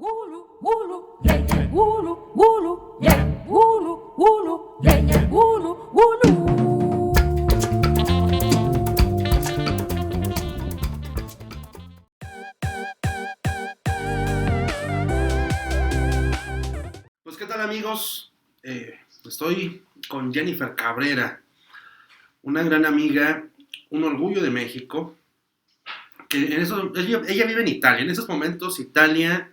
Ulu, ulu, yeah, yeah. Ulu, ulu, yeah. Ulu, ulu, yeah, yeah. Ulu, ulu. Pues qué tal amigos, estoy con Jennifer Cabrera, una gran amiga, un orgullo de México, que ella vive en Italia. En estos momentos Italia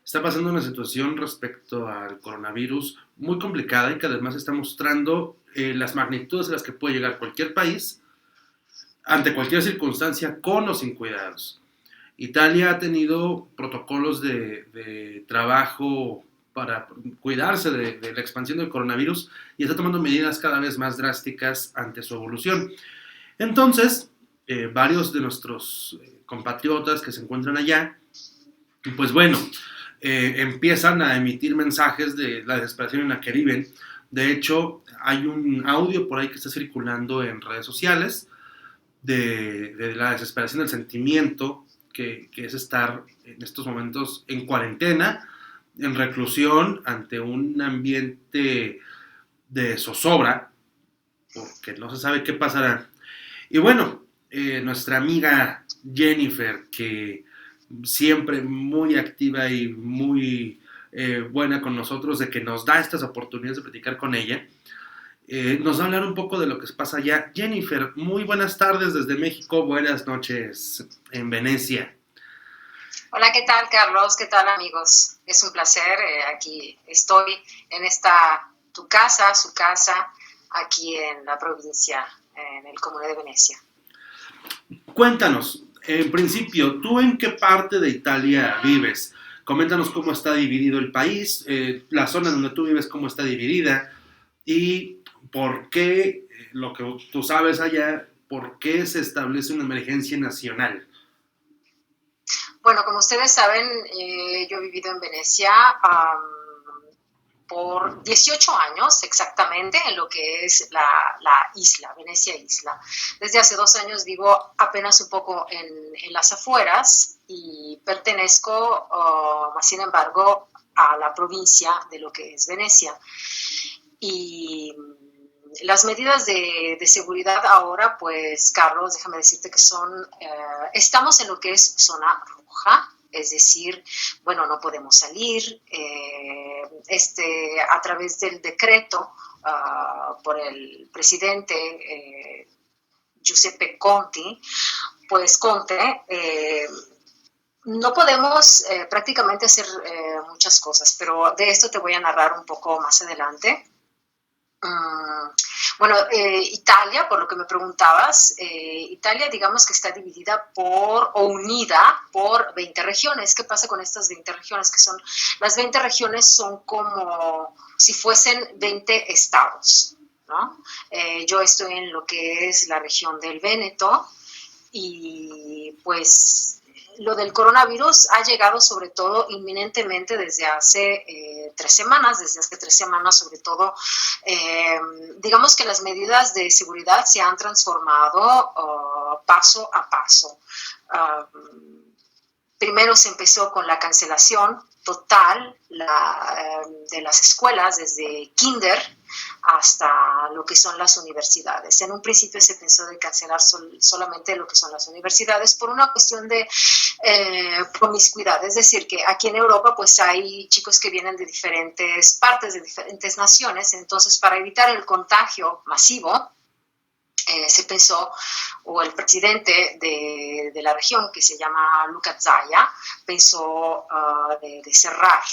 está pasando una situación respecto al coronavirus muy complicada y que además está mostrando las magnitudes a las que puede llegar cualquier país ante cualquier circunstancia con o sin cuidados. Italia ha tenido protocolos de trabajo para cuidarse de la expansión del coronavirus y está tomando medidas cada vez más drásticas ante su evolución. Entonces, varios de nuestros compatriotas que se encuentran allá, pues bueno, empiezan a emitir mensajes de la desesperación en la que viven. De hecho, hay un audio por ahí que está circulando en redes sociales de la desesperación, del sentimiento que es estar en estos momentos en cuarentena, en reclusión, ante un ambiente de zozobra, porque no se sabe qué pasará. Y bueno, nuestra amiga Jennifer, que siempre muy activa y muy buena con nosotros, de que nos da estas oportunidades de platicar con ella, nos va a hablar un poco de lo que pasa allá. Jennifer, muy buenas tardes desde México, buenas noches en Venecia. Hola, ¿qué tal, Carlos? ¿Qué tal, amigos? Es un placer. Aquí estoy en tu casa, su casa, aquí en la provincia, en el comune de Venecia. Cuéntanos, en principio, ¿tú en qué parte de Italia vives? Coméntanos cómo está dividido el país, la zona donde tú vives, cómo está dividida y por qué, lo que tú sabes allá, por qué se establece una emergencia nacional. Bueno, como ustedes saben, yo he vivido en Venecia por 18 años exactamente en lo que es la isla, Venecia Isla. Desde hace 2 años vivo apenas un poco en las afueras y pertenezco, sin embargo, a la provincia de lo que es Venecia. Y las medidas de seguridad ahora, pues, Carlos, déjame decirte que estamos en lo que es zona roja, es decir, bueno, no podemos salir, a través del decreto por el presidente Giuseppe Conte, pues Conte, no podemos prácticamente hacer muchas cosas, pero de esto te voy a narrar un poco más adelante. Bueno, Italia, por lo que me preguntabas, Italia digamos que está dividida o unida por 20 regiones. ¿Qué pasa con estas 20 regiones? Las 20 regiones son como si fuesen 20 estados, ¿no? Yo estoy en lo que es la región del Véneto y pues lo del coronavirus ha llegado sobre todo inminentemente desde hace 3 semanas, sobre todo, digamos que las medidas de seguridad se han transformado paso a paso. Primero se empezó con la cancelación total de las escuelas, desde kinder hasta lo que son las universidades. En un principio se pensó de cancelar solamente lo que son las universidades por una cuestión de promiscuidad, es decir, que aquí en Europa pues hay chicos que vienen de diferentes partes, de diferentes naciones, entonces para evitar el contagio masivo, se pensó, o el presidente de la región, que se llama Luca Zaia, pensó de cerrar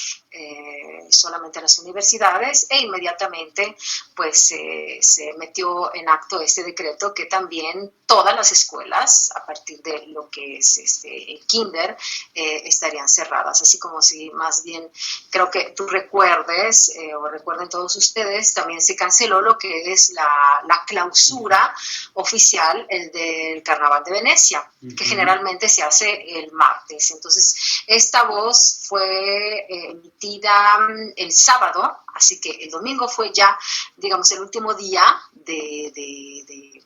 solamente las universidades e inmediatamente pues se metió en acto este decreto que también todas las escuelas, a partir de lo que es el kinder, estarían cerradas, así como si más bien, creo que tú recuerdes, o recuerden todos ustedes, también se canceló lo que es la clausura oficial, el del Carnaval de Venecia, que generalmente se hace el martes. Entonces, esta voz fue emitida el sábado, así que el domingo fue ya, digamos, el último día de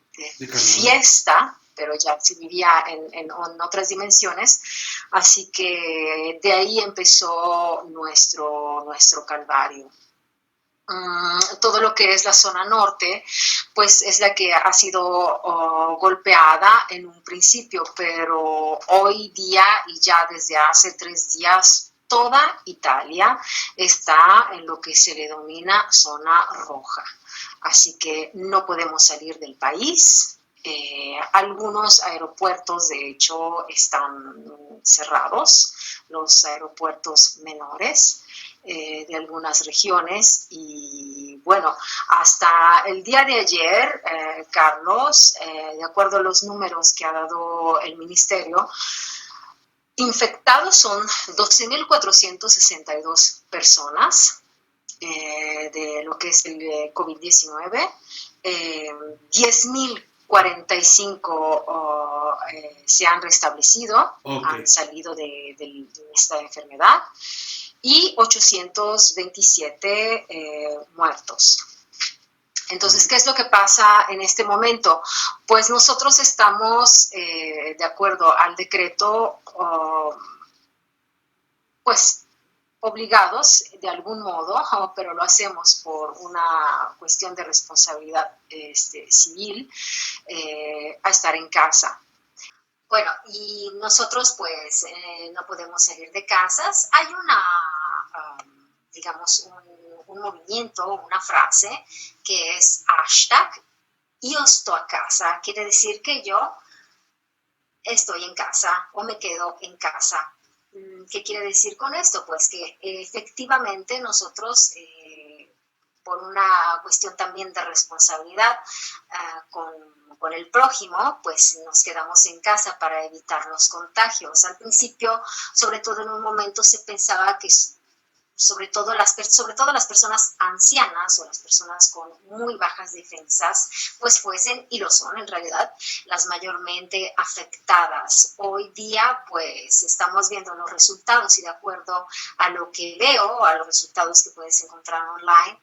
fiesta, pero ya se vivía en otras dimensiones. Así que de ahí empezó nuestro calvario. Todo lo que es la zona norte, pues es la que ha sido golpeada en un principio, pero hoy día y ya desde hace 3 días, toda Italia está en lo que se le denomina zona roja. Así que no podemos salir del país. Algunos aeropuertos, de hecho, están cerrados, los aeropuertos menores de algunas regiones. Y bueno, hasta el día de ayer, Carlos, de acuerdo a los números que ha dado el ministerio, infectados son 12.462 personas de lo que es el COVID-19, 10.045 se han restablecido, han salido de esta enfermedad, y 827 muertos. Entonces, ¿qué es lo que pasa en este momento? Pues nosotros estamos, de acuerdo al decreto, pues obligados de algún modo, pero lo hacemos por una cuestión de responsabilidad civil, a estar en casa. Bueno, y nosotros pues no podemos salir de casas. Hay digamos, un movimiento, una frase que es hashtag yo estoy a casa. Quiere decir que yo estoy en casa o me quedo en casa. ¿Qué quiere decir con esto? Pues que efectivamente nosotros, por una cuestión también de responsabilidad con el prójimo, pues nos quedamos en casa para evitar los contagios. Al principio, sobre todo en un momento, se pensaba que sobre todo las personas ancianas o las personas con muy bajas defensas, pues fuesen, y lo son en realidad, las mayormente afectadas. Hoy día, pues estamos viendo los resultados y de acuerdo a lo que veo, a los resultados que puedes encontrar online,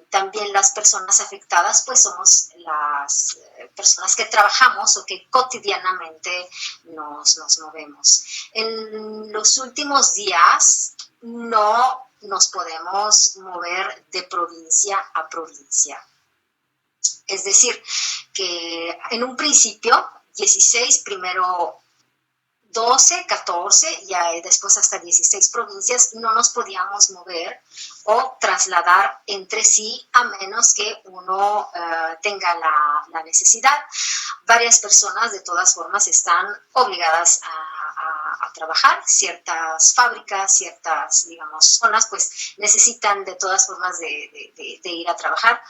también las personas afectadas, pues somos las personas que trabajamos o que cotidianamente nos movemos. En los últimos días, no nos podemos mover de provincia a provincia. Es decir, que en un principio, 16, primero 12, 14, y después hasta 16 provincias, no nos podíamos mover o trasladar entre sí a menos que uno tenga la necesidad. Varias personas de todas formas están obligadas a trabajar. Ciertas fábricas, ciertas, digamos, zonas, pues necesitan de todas formas de ir a trabajar.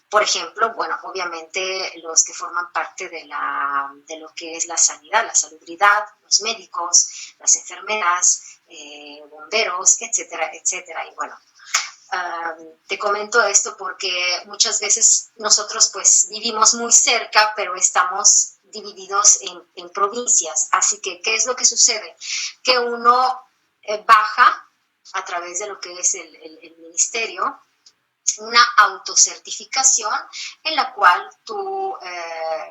Por ejemplo, bueno, obviamente los que forman parte de lo que es la sanidad, la salubridad, los médicos, las enfermeras, bomberos, etcétera, etcétera. Y bueno, te comento esto porque muchas veces nosotros pues vivimos muy cerca, pero estamos divididos en provincias. Así que, ¿qué es lo que sucede? Que uno baja a través de lo que es el ministerio una autocertificación en la cual tú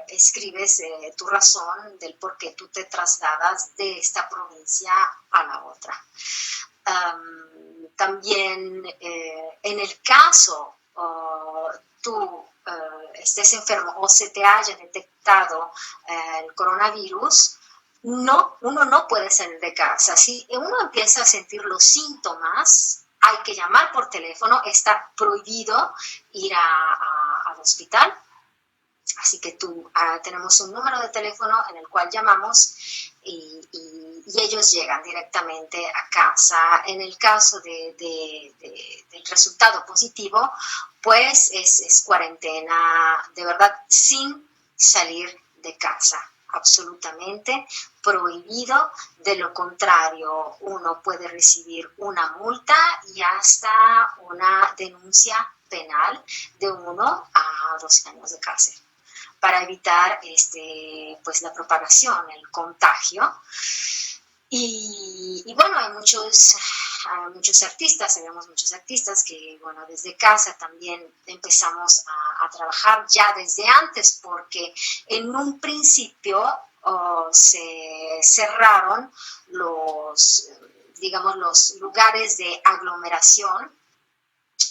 escribes tu razón del por qué tú te trasladas de esta provincia a la otra. También en el caso tú estés enfermo o se te haya detectado el coronavirus, uno no puede salir de casa. Si uno empieza a sentir los síntomas, hay que llamar por teléfono, está prohibido ir al hospital. Así que tenemos un número de teléfono en el cual llamamos y ellos llegan directamente a casa. En el caso del resultado positivo, pues es cuarentena, de verdad, sin salir de casa. Absolutamente prohibido. De lo contrario, uno puede recibir una multa y hasta una denuncia penal de 1 a 12 años de cárcel para evitar pues la propagación, el contagio. Y bueno, hay muchos artistas, sabemos muchos artistas que, bueno, desde casa también empezamos a trabajar ya desde antes, porque en un principio se cerraron los lugares de aglomeración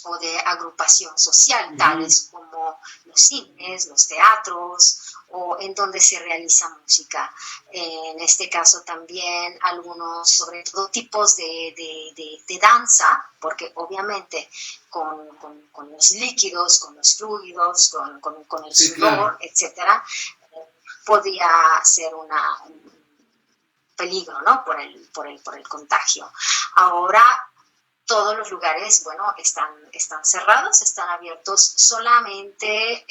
o de agrupación social, tales como los cines, los teatros o en donde se realiza música. En este caso también algunos, sobre todo, tipos de danza, porque obviamente con los líquidos, con los fluidos, con el sudor, claro, etcétera, podía ser un peligro, ¿no? por el contagio. Ahora todos los lugares, bueno, están cerrados, están abiertos solamente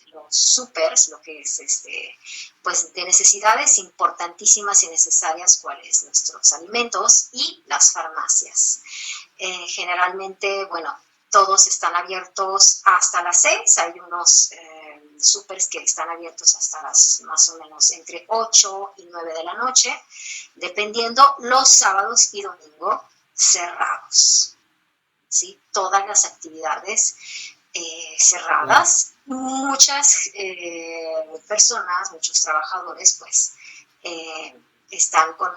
los supers, lo que es pues de necesidades importantísimas y necesarias, cuáles nuestros alimentos, y las farmacias. Generalmente, bueno, todos están abiertos hasta las 6, hay unos supers que están abiertos hasta las más o menos entre 8 y 9 de la noche, dependiendo. Los sábados y domingo cerrados, ¿sí? Todas las actividades cerradas. Muchas personas, muchos trabajadores, pues, están con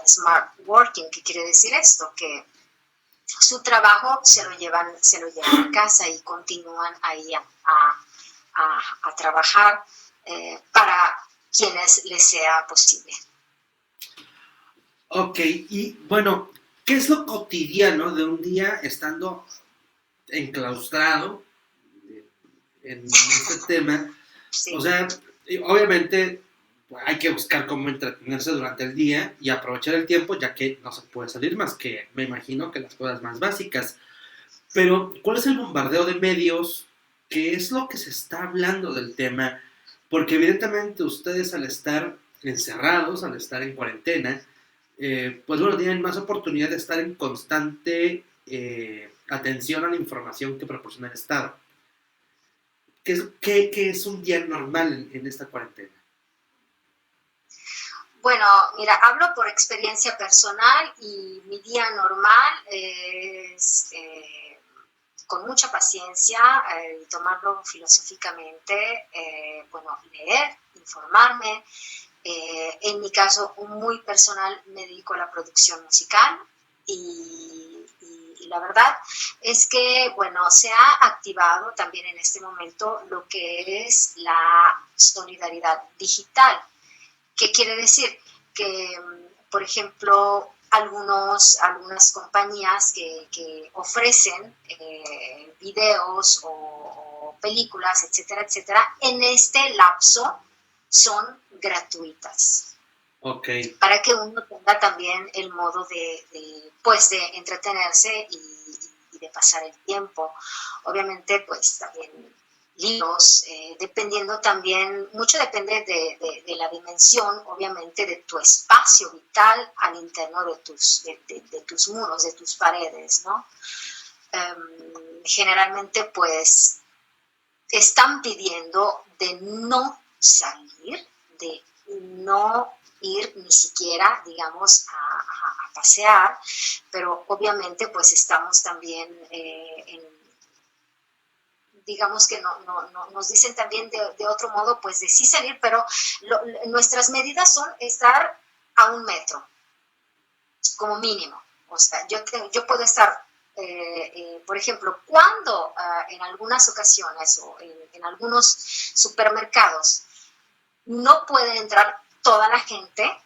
smart working. ¿Qué quiere decir esto? Que su trabajo se lo llevan a casa y continúan ahí a trabajar para quienes les sea posible. Ok, y bueno, ¿qué es lo cotidiano de un día estando enclaustrado en este tema? Sí. O sea, obviamente hay que buscar cómo entretenerse durante el día y aprovechar el tiempo, ya que no se puede salir más que, me imagino, que las cosas más básicas. Pero, ¿cuál es el bombardeo de medios? ¿Qué es lo que se está hablando del tema? Porque evidentemente ustedes, al estar encerrados, al estar en cuarentena, pues bueno, tienen más oportunidad de estar en constante atención a la información que proporciona el Estado. ¿Qué es un día normal en esta cuarentena? Bueno, mira, hablo por experiencia personal, y mi día normal es con mucha paciencia y tomarlo filosóficamente, bueno, leer, informarme. En mi caso, muy personal, me dedico a la producción musical y la verdad es que, bueno, se ha activado también en este momento lo que es la solidaridad digital. ¿Qué quiere decir? Que, por ejemplo, algunas compañías que ofrecen videos o películas, etcétera, etcétera, en este lapso son gratuitas. Okay. Para que uno tenga también el modo de entretenerse y de pasar el tiempo. Obviamente, pues también libros, dependiendo también, mucho depende de la dimensión, obviamente, de tu espacio vital al interno de tus muros, de tus paredes, ¿no? Generalmente, pues, están pidiendo de no salir, de no ir ni siquiera, digamos, a pasear, pero obviamente pues estamos también digamos que no, nos dicen también de otro modo, pues de sí salir, pero nuestras medidas son estar a 1 metro, como mínimo. O sea, yo puedo estar, por ejemplo, cuando en algunas ocasiones o en algunos supermercados no puede entrar toda la gente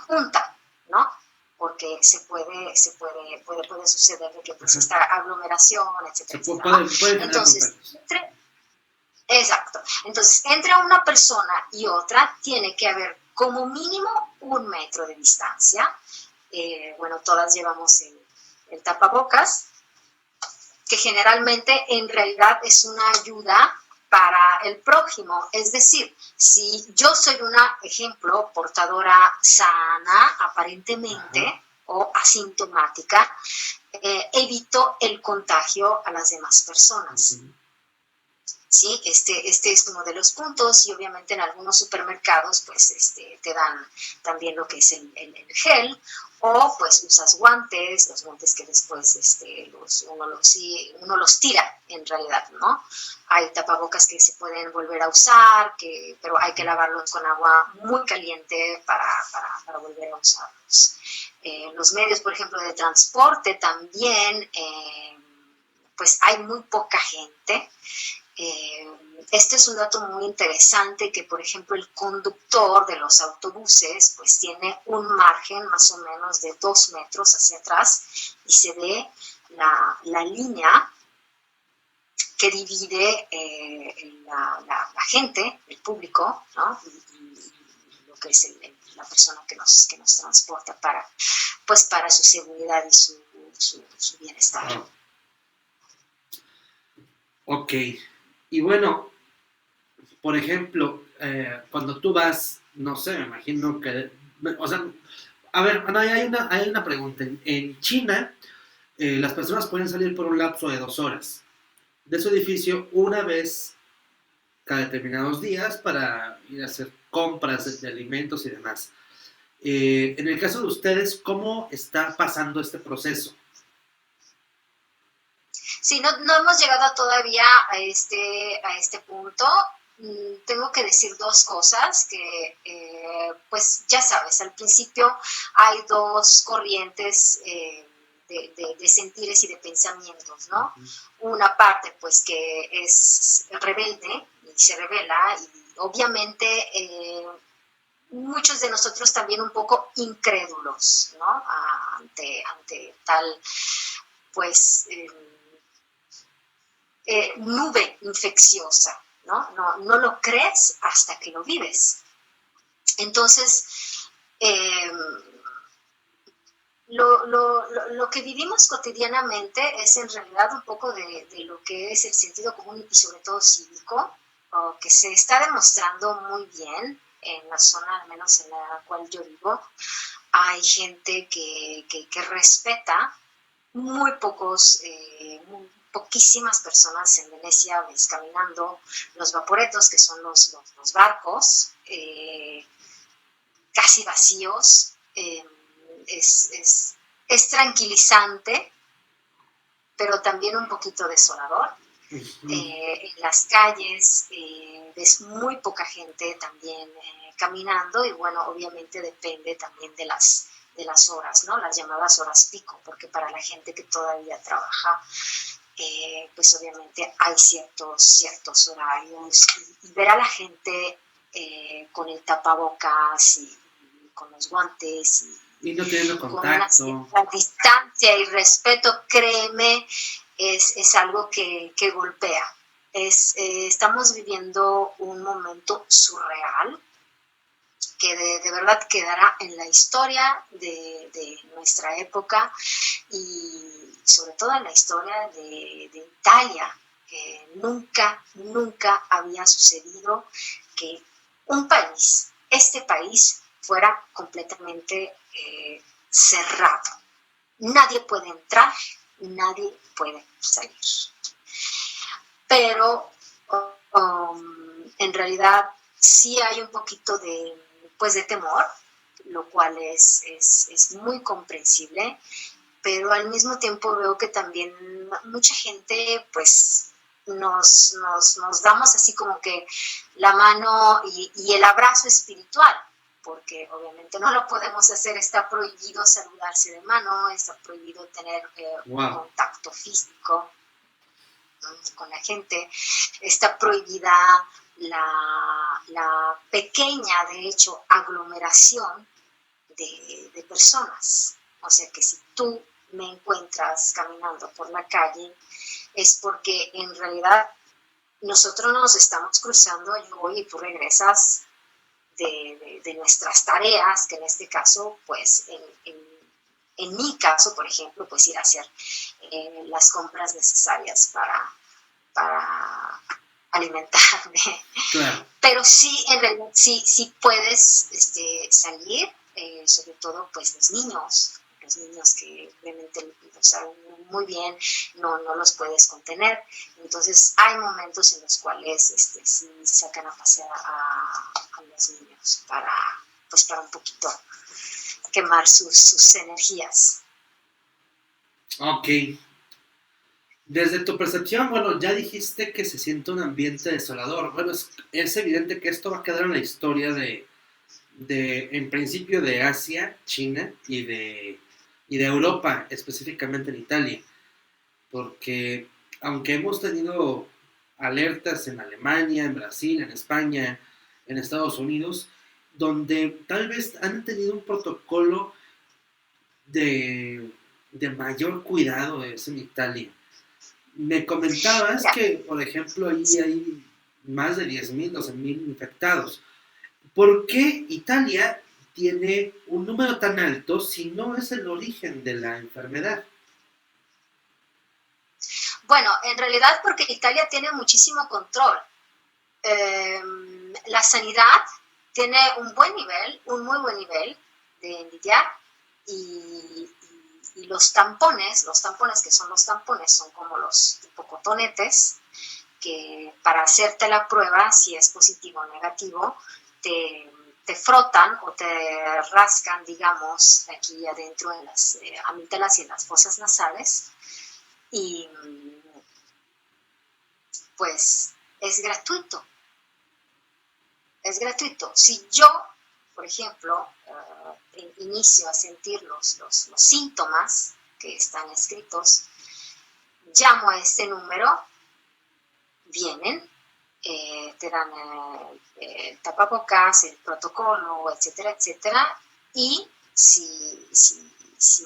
junta, ¿no? Porque puede suceder de que pues esta aglomeración, etcétera, etcétera. Entonces, exacto. Entonces, entre una persona y otra tiene que haber como mínimo 1 metro de distancia. Bueno, todas llevamos el tapabocas, que generalmente en realidad es una ayuda para el prójimo. Es decir, si yo soy una, ejemplo, portadora sana, aparentemente, o asintomática, evito el contagio a las demás personas. ¿sí? Este es uno de los puntos, y obviamente en algunos supermercados pues te dan también lo que es el gel, o pues usas guantes, los guantes que después uno los tira en realidad, ¿no? Hay tapabocas que se pueden volver a usar, pero hay que lavarlos con agua muy caliente para volver a usarlos. Los medios, por ejemplo, de transporte también, pues hay muy poca gente. Este es un dato muy interesante, que por ejemplo el conductor de los autobuses pues tiene un margen más o menos de 2 metros hacia atrás, y se ve la línea que divide la gente, el público, ¿no? Y lo que es la persona que nos transporta para su seguridad y su bienestar. Wow. Ok. Y bueno, por ejemplo, cuando tú vas, no sé, me imagino que, o sea, a ver, Ana, hay una pregunta. En China, las personas pueden salir por un lapso de 2 horas de su edificio una vez cada determinados días para ir a hacer compras de alimentos y demás. En el caso de ustedes, ¿cómo está pasando este proceso? Sí, no hemos llegado todavía a este punto. Tengo que decir dos cosas, que pues ya sabes, al principio hay dos corrientes de sentires y de pensamientos, ¿no? Una parte pues que es rebelde y se rebela, y obviamente muchos de nosotros también un poco incrédulos, ¿no? Ante tal pues nube infecciosa, ¿no? No lo crees hasta que lo vives. Entonces, lo que vivimos cotidianamente es en realidad un poco de lo que es el sentido común y sobre todo cívico, que se está demostrando muy bien en la zona, al menos en la cual yo vivo. Hay gente que respeta, muy poquísimas personas en Venecia ves caminando los vaporetos, que son los barcos, casi vacíos. Es tranquilizante, pero también un poquito desolador. En las calles ves muy poca gente también caminando, y bueno, obviamente depende también de las horas, ¿no? Las llamadas horas pico, porque para la gente que todavía trabaja, pues obviamente hay ciertos horarios, y ver a la gente con el tapabocas y con los guantes Y no teniendo con una contacto. cierta distancia y respeto, créeme, es algo que golpea. Estamos viviendo un momento surreal que de verdad quedará en la historia de nuestra época, y sobre todo en la historia de Italia, que nunca había sucedido que este país, fuera completamente cerrado. Nadie puede entrar, nadie puede salir. Pero en realidad sí hay un poquito de temor, lo cual es muy comprensible, pero al mismo tiempo veo que también mucha gente pues nos damos así como que la mano y el abrazo espiritual, porque obviamente no lo podemos hacer, está prohibido saludarse de mano, está prohibido tener Wow. contacto físico con la gente, está prohibida la pequeña, de hecho, aglomeración de personas. O sea que si tú me encuentras caminando por la calle, es porque en realidad nosotros nos estamos cruzando, yo voy y tú regresas de nuestras tareas, que en este caso, pues en mi caso, por ejemplo, pues ir a hacer las compras necesarias para alimentarme. Claro. Pero sí, en realidad, sí puedes salir, sobre todo pues los niños los niños que realmente, o sea, muy bien, no los puedes contener. Entonces hay momentos en los cuales sí sacan a pasear a los niños para un poquito quemar sus energías. Ok. Desde tu percepción, bueno, ya dijiste que se siente un ambiente desolador. Bueno, es evidente que esto va a quedar en la historia en principio, de Asia, China y de Europa, específicamente en Italia. Porque aunque hemos tenido alertas en Alemania, en Brasil, en España, en Estados Unidos, donde tal vez han tenido un protocolo de mayor cuidado, es en Italia. Me comentabas que, por ejemplo, ahí hay más de 10,000, 12,000 infectados. ¿Por qué Italia tiene un número tan alto si no es el origen de la enfermedad? Bueno, en realidad porque Italia tiene muchísimo control. La sanidad tiene un muy buen nivel de envidiar, y los tampones que son los tampones, son como los tipo cotonetes, que para hacerte la prueba, si es positivo o negativo, te frotan o te rascan, digamos, aquí adentro en las amígdalas y en las fosas nasales, y pues es gratuito. Es gratuito. Si yo, por ejemplo, inicio a sentir los síntomas que están escritos, llamo a este número, vienen, te dan el tapabocas, el protocolo, etcétera, etcétera, y si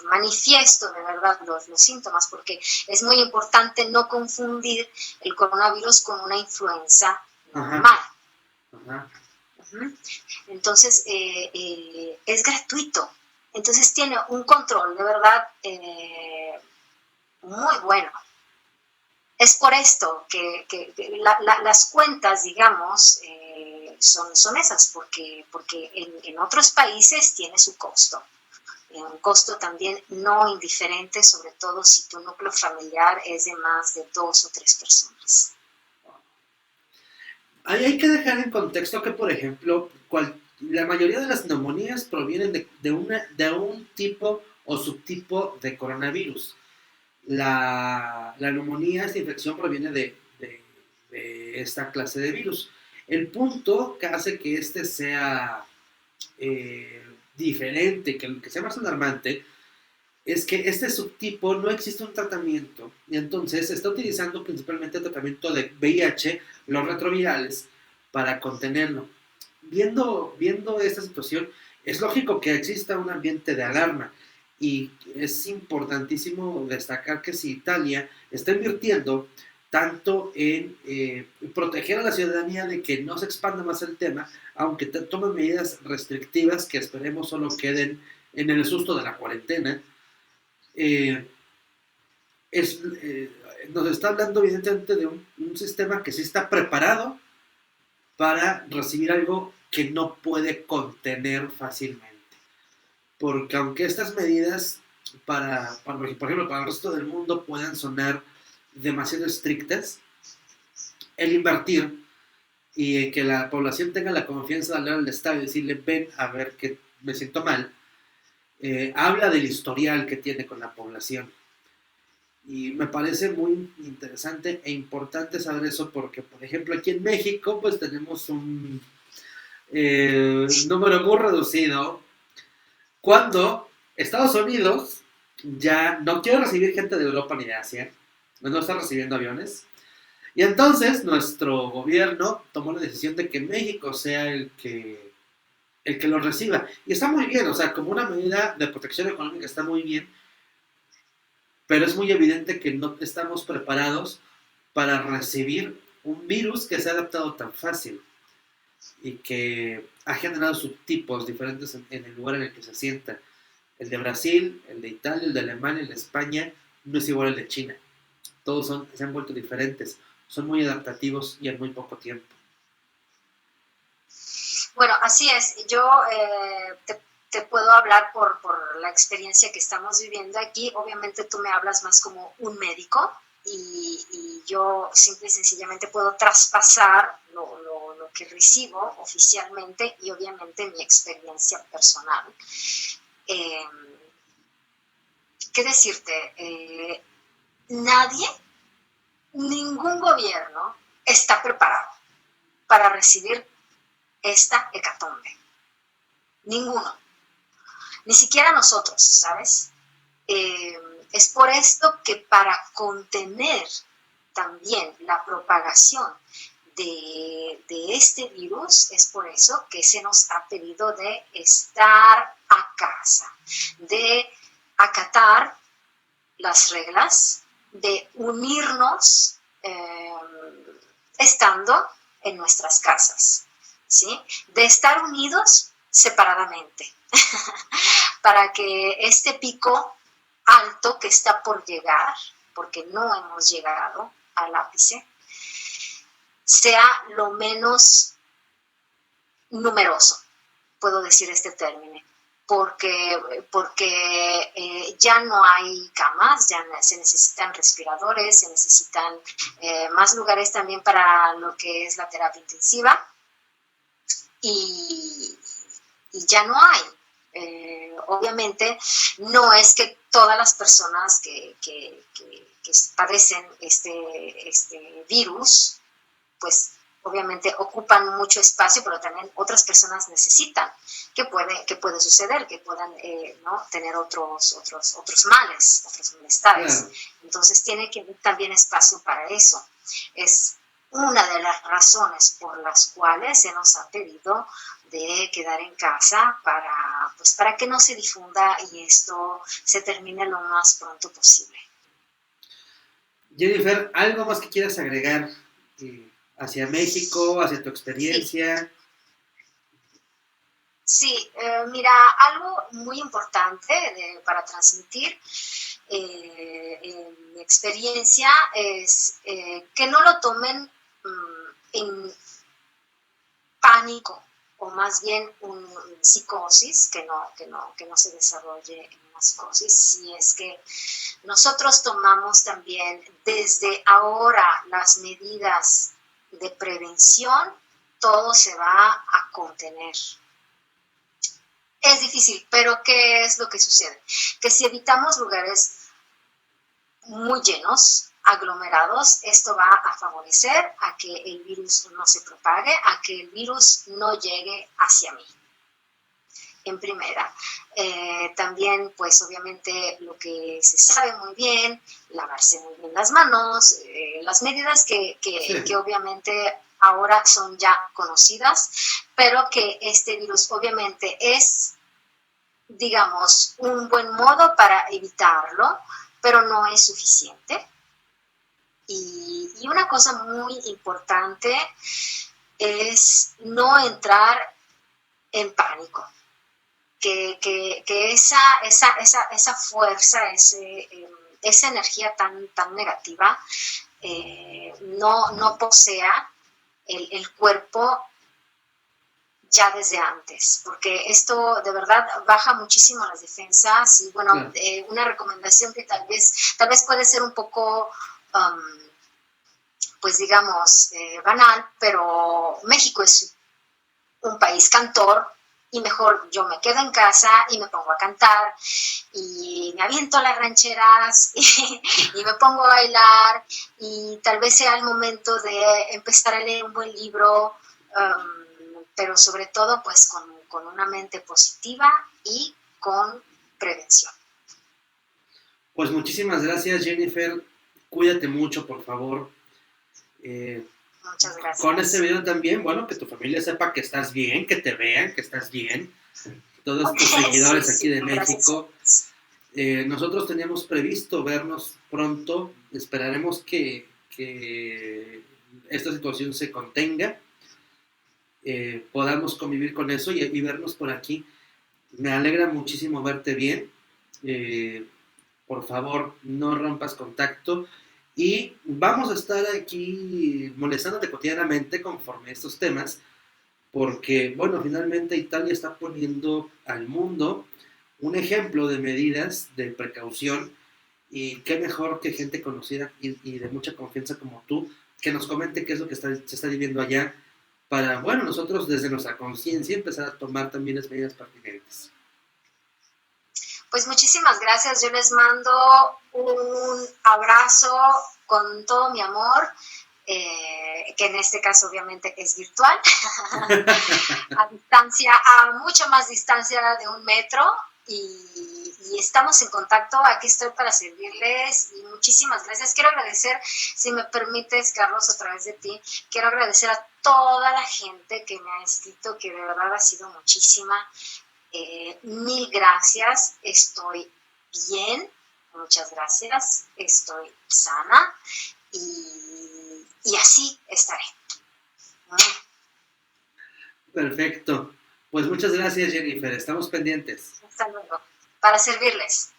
manifiesto de verdad los síntomas, porque es muy importante no confundir el coronavirus con una influenza normal. Ajá. Entonces, es gratuito. Entonces tiene un control de verdad muy bueno. Es por esto que las cuentas, digamos, son esas, porque en otros países tiene su costo. Un costo también no indiferente, sobre todo si tu núcleo familiar es de más de 2 o 3 personas. Ahí hay que dejar en contexto que, por ejemplo, la mayoría de las neumonías provienen de un tipo o subtipo de coronavirus. La neumonía, esta infección, proviene de esta clase de virus. El punto que hace que este sea diferente, que sea más alarmante, es que este subtipo no existe un tratamiento, y entonces se está utilizando principalmente el tratamiento de VIH, los retrovirales, para contenerlo. Viendo esta situación, es lógico que exista un ambiente de alarma, y es importantísimo destacar que si Italia está invirtiendo tanto en proteger a la ciudadanía de que no se expanda más el tema, aunque tomen medidas restrictivas que esperemos solo queden en el susto de la cuarentena, nos está hablando evidentemente de un sistema que sí está preparado para recibir algo que no puede contener fácilmente. Porque aunque estas medidas, por ejemplo, para el resto del mundo puedan sonar demasiado estrictas, el invertir y que la población tenga la confianza de hablar al Estado y decirle, ven a ver que me siento mal, habla del historial que tiene con la población. Y me parece muy interesante e importante saber eso, porque, por ejemplo, aquí en México, pues tenemos un número muy reducido, cuando Estados Unidos ya no quiere recibir gente de Europa ni de Asia, no está recibiendo aviones, y entonces nuestro gobierno tomó la decisión de que México sea el que lo reciba. Y está muy bien, o sea, como una medida de protección económica está muy bien, pero es muy evidente que no estamos preparados para recibir un virus que se ha adaptado tan fácil y que ha generado subtipos diferentes en el lugar en el que se sienta. El de Brasil, el de Italia, el de Alemania, el de España, no es igual al de China. Todos se han vuelto diferentes, son muy adaptativos y en muy poco tiempo. Bueno, así es. Yo te puedo hablar por la experiencia que estamos viviendo aquí. Obviamente tú me hablas más como un médico y yo simple y sencillamente puedo traspasar lo que recibo oficialmente y obviamente mi experiencia personal. ¿Qué decirte? Nadie, ningún gobierno está preparado para recibir esta hecatombe. Ninguno. Ni siquiera nosotros, ¿sabes? Es por esto que para contener también la propagación de este virus, es por eso que se nos ha pedido de estar a casa, de acatar las reglas, de unirnos estando en nuestras casas, ¿sí? De estar unidos separadamente, para que este pico alto que está por llegar, porque no hemos llegado al ápice, sea lo menos numeroso, puedo decir este término, porque ya no hay camas, ya se necesitan respiradores, se necesitan más lugares también para lo que es la terapia intensiva y ya no hay. Obviamente no es que todas las personas que padecen este virus, pues obviamente ocupan mucho espacio, pero también otras personas necesitan. ¿Qué puede suceder? Que puedan ¿no? tener otros males, otros malestares. Claro. Entonces tiene que haber también espacio para eso. Es una de las razones por las cuales se nos ha pedido de quedar en casa para que no se difunda y esto se termine lo más pronto posible. Jennifer, ¿algo más que quieras agregar hacia México, hacia tu experiencia? Sí, mira, algo muy importante para transmitir en mi experiencia es que no lo tomen en pánico o más bien un psicosis, que no se desarrolle en una psicosis, si es que nosotros tomamos también desde ahora las medidas de prevención, todo se va a contener. Es difícil, pero ¿qué es lo que sucede? Que si evitamos lugares muy llenos, aglomerados, esto va a favorecer a que el virus no se propague, a que el virus no llegue hacia mí. En primera. También, pues obviamente lo que se sabe muy bien, lavarse muy bien las manos, las medidas que obviamente ahora son ya conocidas, pero que este virus obviamente es, digamos, un buen modo para evitarlo, pero no es suficiente. Y una cosa muy importante es no entrar en pánico. Que esa fuerza, esa energía tan negativa no posea el cuerpo ya desde antes, porque esto de verdad baja muchísimo las defensas y bueno, claro. Una recomendación que tal vez puede ser un poco pues digamos banal, pero México es un país cantor y mejor yo me quedo en casa y me pongo a cantar y me aviento las rancheras y me pongo a bailar y tal vez sea el momento de empezar a leer un buen libro, pero sobre todo pues con una mente positiva y con prevención. Pues muchísimas gracias, Jennifer. Cuídate mucho, por favor. Muchas gracias. Con este video también, bueno, que tu familia sepa que estás bien, que te vean, que estás bien. Todos tus seguidores aquí de México. Nosotros teníamos previsto vernos pronto. Esperaremos que esta situación se contenga. Podamos convivir con eso y vernos por aquí. Me alegra muchísimo verte bien. Por favor, no rompas contacto. Y vamos a estar aquí molestándote cotidianamente conforme a estos temas, porque, bueno, finalmente Italia está poniendo al mundo un ejemplo de medidas de precaución y qué mejor que gente conocida y de mucha confianza como tú, que nos comente qué es lo que se está viviendo allá para, bueno, nosotros desde nuestra conciencia empezar a tomar también las medidas pertinentes. Pues muchísimas gracias, yo les mando un abrazo con todo mi amor, que en este caso obviamente es virtual, a distancia, a mucha más distancia de 1 metro, y estamos en contacto. Aquí estoy para servirles y muchísimas gracias. Quiero agradecer, si me permites, Carlos, a través de ti, quiero agradecer a toda la gente que me ha escrito, que de verdad ha sido muchísima. Mil gracias, estoy bien, muchas gracias, estoy sana y así estaré. Perfecto. Pues muchas gracias, Jennifer. Estamos pendientes. Hasta luego. Para servirles.